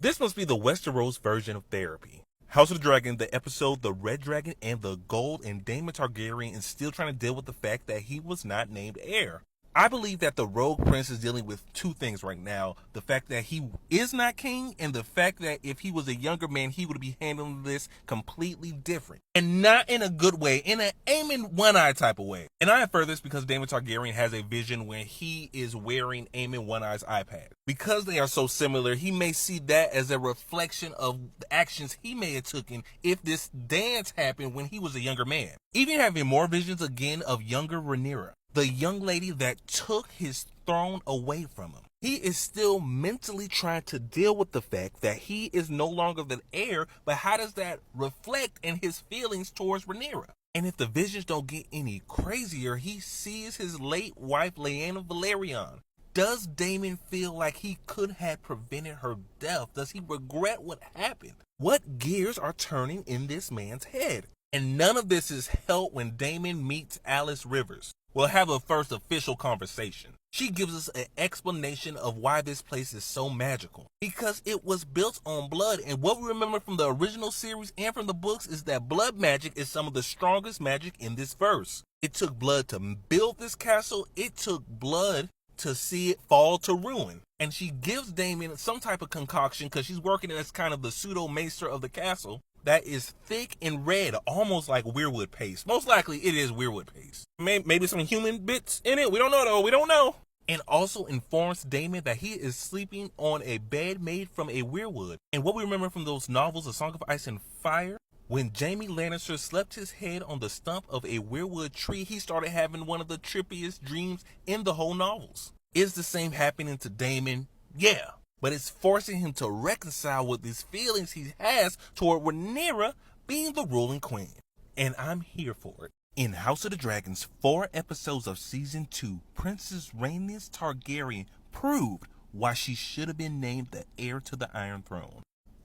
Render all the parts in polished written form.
This must be the Westeros version of therapy. House of the Dragon, the episode The Red Dragon and the Gold, and Daemon Targaryen is still trying to deal with the fact that he was not named heir. I believe that the Rogue Prince is dealing with two things right now. The fact that he is not king, and the fact that if he was a younger man, he would be handling this completely different. And not in a good way, in an Aemon One-Eye type of way. And I infer this because Daemon Targaryen has a vision when he is wearing Aemon One-Eye's iPad. Because they are so similar, he may see that as a reflection of the actions he may have taken if this dance happened when he was a younger man. Even having more visions again of younger Rhaenyra, the young lady that took his throne away from him. He is still mentally trying to deal with the fact that he is no longer the heir, but how does that reflect in his feelings towards Rhaenyra? And if the visions don't get any crazier, he sees his late wife, Lyanna Velaryon. Does Daemon feel like he could have prevented her death? Does he regret what happened? What gears are turning in this man's head? And none of this is helped when Daemon meets Alice Rivers. We'll have a first official conversation. She gives us an explanation of why this place is so magical. Because it was built on blood, and what we remember from the original series and from the books is that blood magic is some of the strongest magic in this verse. It took blood to build this castle. It took blood to see it fall to ruin. And she gives Daemon some type of concoction because she's working as kind of the pseudo maester of the castle that is thick and red, almost like weirwood paste. Most likely it is weirwood paste. Maybe some human bits in it. We don't know though. We don't know. And also informs Daemon that he is sleeping on a bed made from a weirwood. And what we remember from those novels, A Song of Ice and Fire, when Jaime Lannister slept his head on the stump of a weirwood tree, he started having one of the trippiest dreams in the whole novels. Is the same happening to Daemon? Yeah. But it's forcing him to reconcile with these feelings he has toward Rhaenyra being the ruling queen. And I'm here for it. In House of the Dragon's 4 episodes of Season 2, Princess Rhaenys Targaryen proved why she should have been named the heir to the Iron Throne.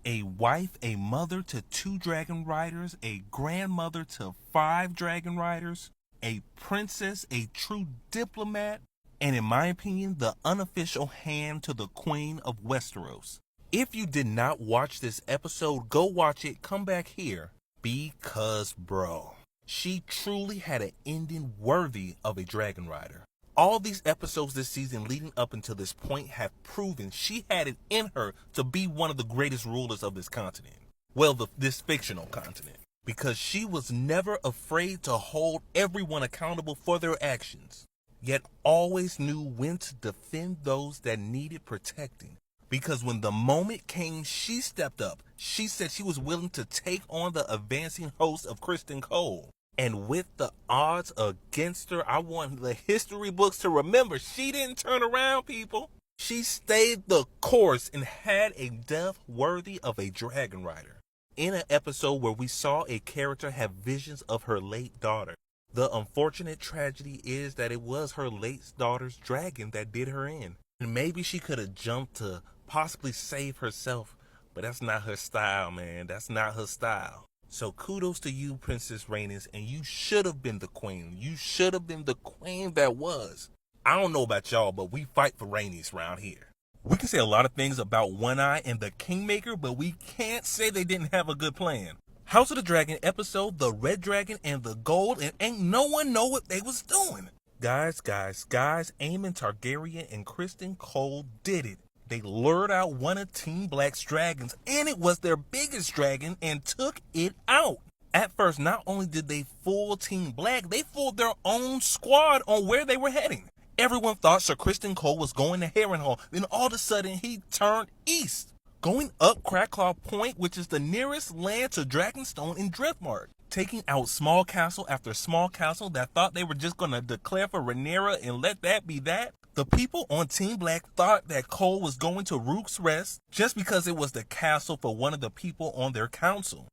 A wife, a mother to 2 dragon riders, a grandmother to 5 dragon riders, a princess, a true diplomat, and in my opinion, the unofficial hand to the Queen of Westeros. If you did not watch this episode, go watch it, come back here, because bro, she truly had an ending worthy of a dragon rider. All these episodes this season leading up until this point have proven she had it in her to be one of the greatest rulers of this continent. Well, this fictional continent. Because she was never afraid to hold everyone accountable for their actions, yet always knew when to defend those that needed protecting. Because when the moment came, she stepped up. She said she was willing to take on the advancing host of Criston Cole. And with the odds against her, I want the history books to remember she didn't turn around, people. She stayed the course and had a death worthy of a dragon rider. In an episode where we saw a character have visions of her late daughter. The unfortunate tragedy is that it was her late daughter's dragon that did her in. And maybe she could have jumped to possibly save herself, but that's not her style, man. That's not her style. So kudos to you, Princess Rhaenys, and you should have been the queen. You should have been the queen that was. I don't know about y'all, but we fight for Rhaenys around here. We can say a lot of things about One Eye and the Kingmaker, but we can't say they didn't have a good plan. House of the Dragon episode, The Red Dragon and the Gold, and ain't no one know what they was doing. Guys, Aemon Targaryen and Criston Cole did it. They lured out one of Team Black's dragons, and it was their biggest dragon, and took it out. At first, not only did they fool Team Black, they fooled their own squad on where they were heading. Everyone thought Sir Criston Cole was going to Harrenhal, then all of a sudden he turned east, going up Crackclaw Point, which is the nearest land to Dragonstone in Driftmark, taking out small castle after small castle that thought they were just going to declare for Rhaenyra and let that be that. The people on Team Black thought that Cole was going to Rook's Rest just because it was the castle for one of the people on their council.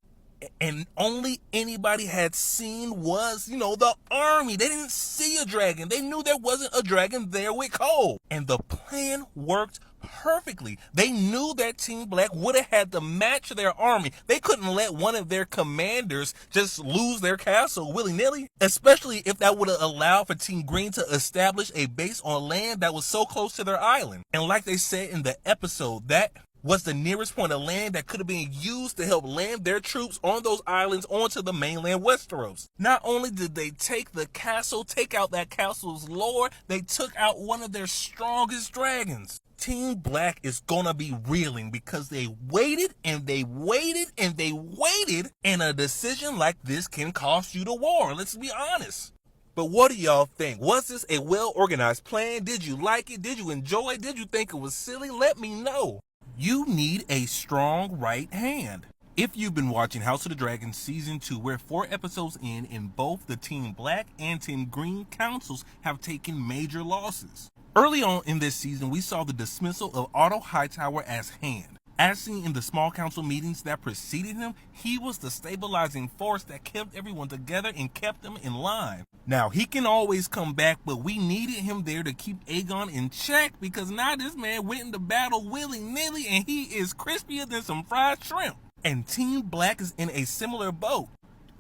And only anybody had seen was, the army. They didn't see a dragon. They knew there wasn't a dragon there with Cole. And the plan worked perfectly. They knew that Team Black would have had to match their army. They couldn't let one of their commanders just lose their castle willy-nilly, especially if that would have allowed for Team Green to establish a base on land that was so close to their island. And like they said in the episode, that was the nearest point of land that could have been used to help land their troops on those islands onto the mainland Westeros. Not only did they take the castle, take out that castle's lore, they took out one of their strongest dragons. Team Black is gonna be reeling because they waited and they waited and they waited, and a decision like this can cost you the war, let's be honest. But what do y'all think? Was this a well-organized plan? Did you like it? Did you enjoy it? Did you think it was silly? Let me know. You need a strong right hand. If you've been watching House of the Dragon Season 2, we're 4 episodes in, and both the Team Black and Team Green councils have taken major losses. Early on in this season, we saw the dismissal of Otto Hightower as Hand. As seen in the small council meetings that preceded him, he was the stabilizing force that kept everyone together and kept them in line. Now, he can always come back, but we needed him there to keep Aegon in check because now this man went into battle willy-nilly and he is crispier than some fried shrimp. And Team Black is in a similar boat.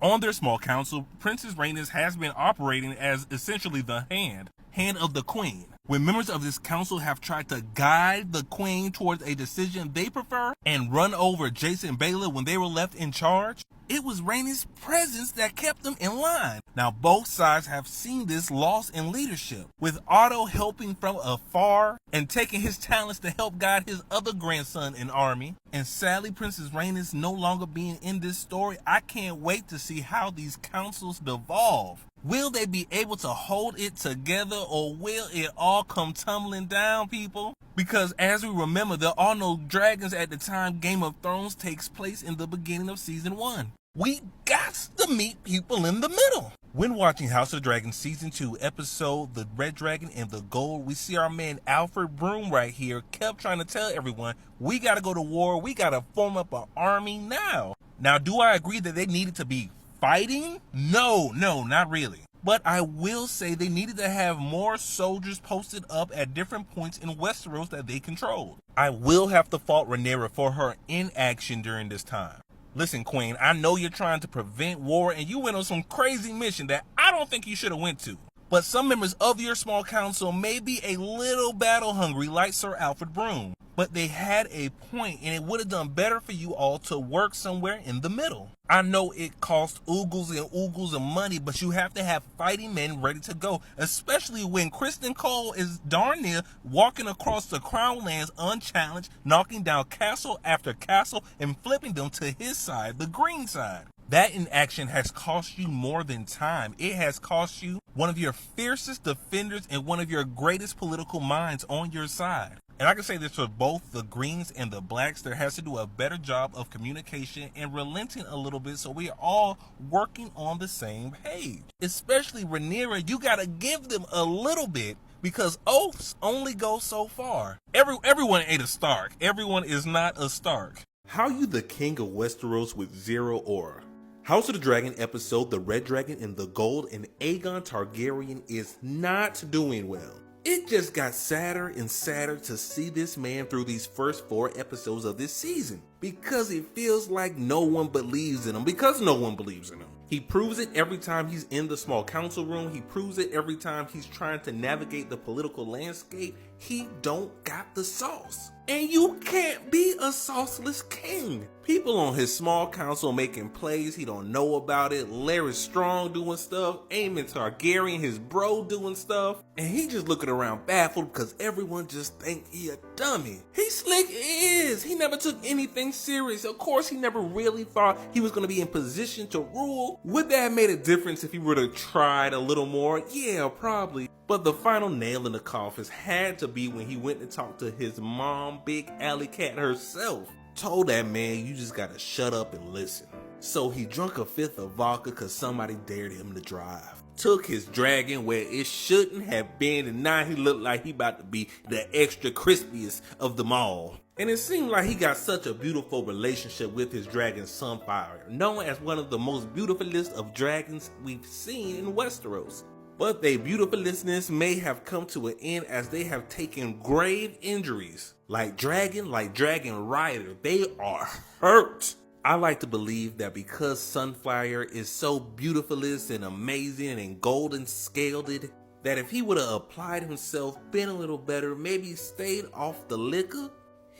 On their small council, Princess Rhaenys has been operating as essentially the hand of the queen. When members of this council have tried to guide the queen towards a decision they prefer and run over Jason Baylor when they were left in charge, it was Rhaenys' presence that kept them in line. Now both sides have seen this loss in leadership, with Otto helping from afar and taking his talents to help guide his other grandson in army, and sadly Princess Rhaenys no longer being in this story. I can't wait to see how these councils devolve. Will they be able to hold it together, or will it all come tumbling down, people? Because as we remember, there are no dragons at the time Game of Thrones takes place in the beginning of Season 1. We got to meet people in the middle. When watching House of the Dragon Season 2 episode The Red Dragon and the Gold, we see our man Alfred Broom right here kept trying to tell everyone, we got to go to war, we got to form up an army now. Now, do I agree that they needed to be fighting? No, not really. But I will say they needed to have more soldiers posted up at different points in Westeros that they controlled. I will have to fault Rhaenyra for her inaction during this time. Listen, Queen, I know you're trying to prevent war and you went on some crazy mission that I don't think you should have went to. But some members of your small council may be a little battle hungry like Sir Alfred Broom. But they had a point, and it would have done better for you all to work somewhere in the middle. I know it costs oogles and oogles of money, but you have to have fighting men ready to go, especially when Kristen Cole is darn near walking across the Crown Lands unchallenged, knocking down castle after castle and flipping them to his side, the green side. That inaction has cost you more than time. It has cost you one of your fiercest defenders and one of your greatest political minds on your side. And I can say this for both the Greens and the Blacks, there has to do a better job of communication and relenting a little bit so we are all working on the same page. Especially Rhaenyra, you gotta give them a little bit because oaths only go so far. Everyone ain't a Stark. Everyone is not a Stark. How you the king of Westeros with zero aura? House of the Dragon episode The Red Dragon and the Gold and Aegon Targaryen is not doing well. It just got sadder and sadder to see this man through these first 4 episodes of this season because it feels like no one believes in him because no one believes in him. He proves it every time he's in the small council room. He proves it every time he's trying to navigate the political landscape. He don't got the sauce. And you can't be a sauceless king. People on his small council making plays, he don't know about it. Larry Strong doing stuff, Aemon Targaryen, his bro doing stuff. And he just looking around baffled because everyone just think he a dummy. He slick is. He never took anything serious. Of course, he never really thought he was going to be in position to rule. Would that have made a difference if he would have tried a little more? Yeah, probably. But the final nail in the coffin had to be when he went to talk to his mom, Big Alley Cat herself. Told that man, you just gotta shut up and listen. So he drunk a 5th of vodka cause somebody dared him to drive. Took his dragon where it shouldn't have been, and now he looked like he about to be the extra crispiest of them all. And it seemed like he got such a beautiful relationship with his dragon Sunfire, known as one of the most beautifulest of dragons we've seen in Westeros. But their beautifulness may have come to an end as they have taken grave injuries. Like Dragon Rider, they are hurt. I like to believe that because Sunfire is so beautifulest and amazing and golden scalded, that if he would have applied himself, been a little better, maybe stayed off the liquor,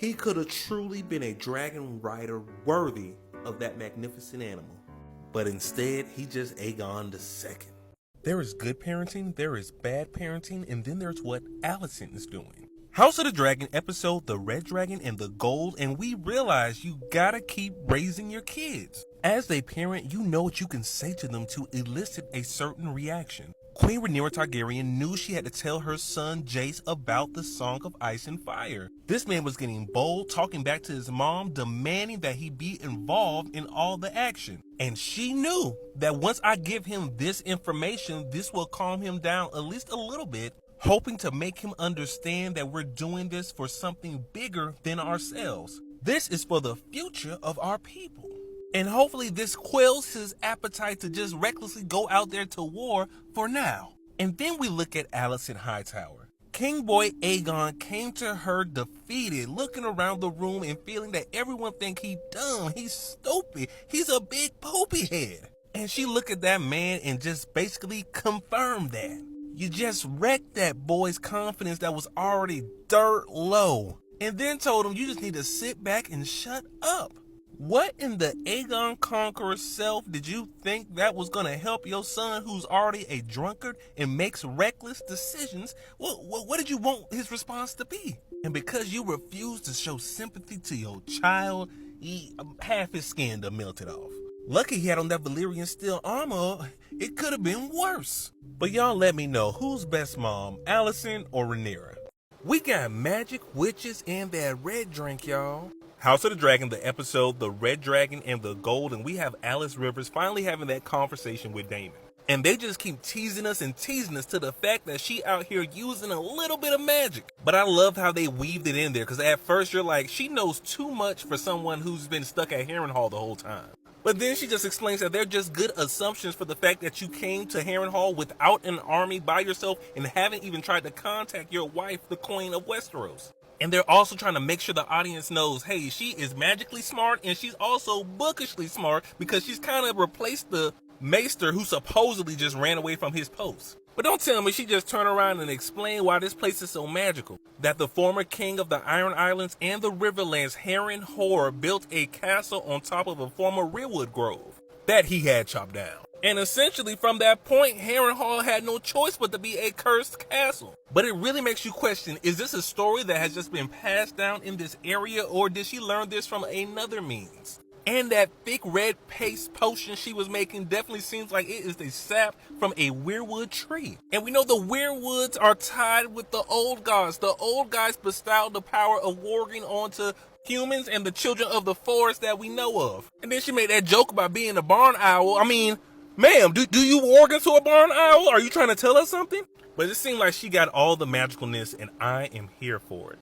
He could have truly been a dragon rider worthy of that magnificent animal. But instead, he just Aegon the second. There is good parenting, there is bad parenting, and then there's what Alicent is doing. House of the Dragon episode The Red Dragon and the Gold, and we realize you gotta keep raising your kids. As a parent, you know what you can say to them to elicit a certain reaction. Queen Rhaenyra Targaryen knew she had to tell her son Jace about the Song of Ice and Fire. This man was getting bold, talking back to his mom, demanding that he be involved in all the action. And she knew that once I give him this information, this will calm him down at least a little bit, hoping to make him understand that we're doing this for something bigger than ourselves. This is for the future of our people. And hopefully this quells his appetite to just recklessly go out there to war for now. And then we look at Alicent Hightower. King Boy Aegon came to her defeated, looking around the room and feeling that everyone think he dumb, he's stupid, he's a big poopy head. And she looked at that man and just basically confirmed that. You just wrecked that boy's confidence that was already dirt low. And then told him you just need to sit back and shut up. What in the Aegon Conqueror self did you think that was going to help your son who's already a drunkard and makes reckless decisions? What did you want his response to be? And because you refused to show sympathy to your child, half his skin done melted off. Lucky he had on that Valyrian steel armor. It could have been worse. But y'all let me know, who's best mom, Alicent or Rhaenyra? We got magic, witches, and that red drink, y'all. House of the Dragon, the episode The Red Dragon and the Gold, and we have Alice Rivers finally having that conversation with Daemon. And they just keep teasing us to the fact that she out here using a little bit of magic. But I love how they weaved it in there, because at first you're like, she knows too much for someone who's been stuck at Harrenhal the whole time. But then she just explains that they're just good assumptions for the fact that you came to Harrenhal without an army by yourself and haven't even tried to contact your wife, the Queen of Westeros. And they're also trying to make sure the audience knows, hey, she is magically smart and she's also bookishly smart because she's kind of replaced the maester who supposedly just ran away from his post. But don't tell me she just turned around and explained why this place is so magical. That the former king of the Iron Islands and the Riverlands, Harrenhal, built a castle on top of a former redwood grove that he had chopped down. And essentially from that point, Harrenhal had no choice but to be a cursed castle. But it really makes you question, is this a story that has just been passed down in this area, or did she learn this from another means? And that thick red paste potion she was making definitely seems like it is the sap from a weirwood tree. And we know the weirwoods are tied with the old gods. The old gods bestowed the power of warging onto humans and the children of the forest that we know of. And then she made that joke about being a barn owl. I mean, ma'am, do you warg into a barn owl? Are you trying to tell us something? But it seemed like she got all the magicalness and I am here for it.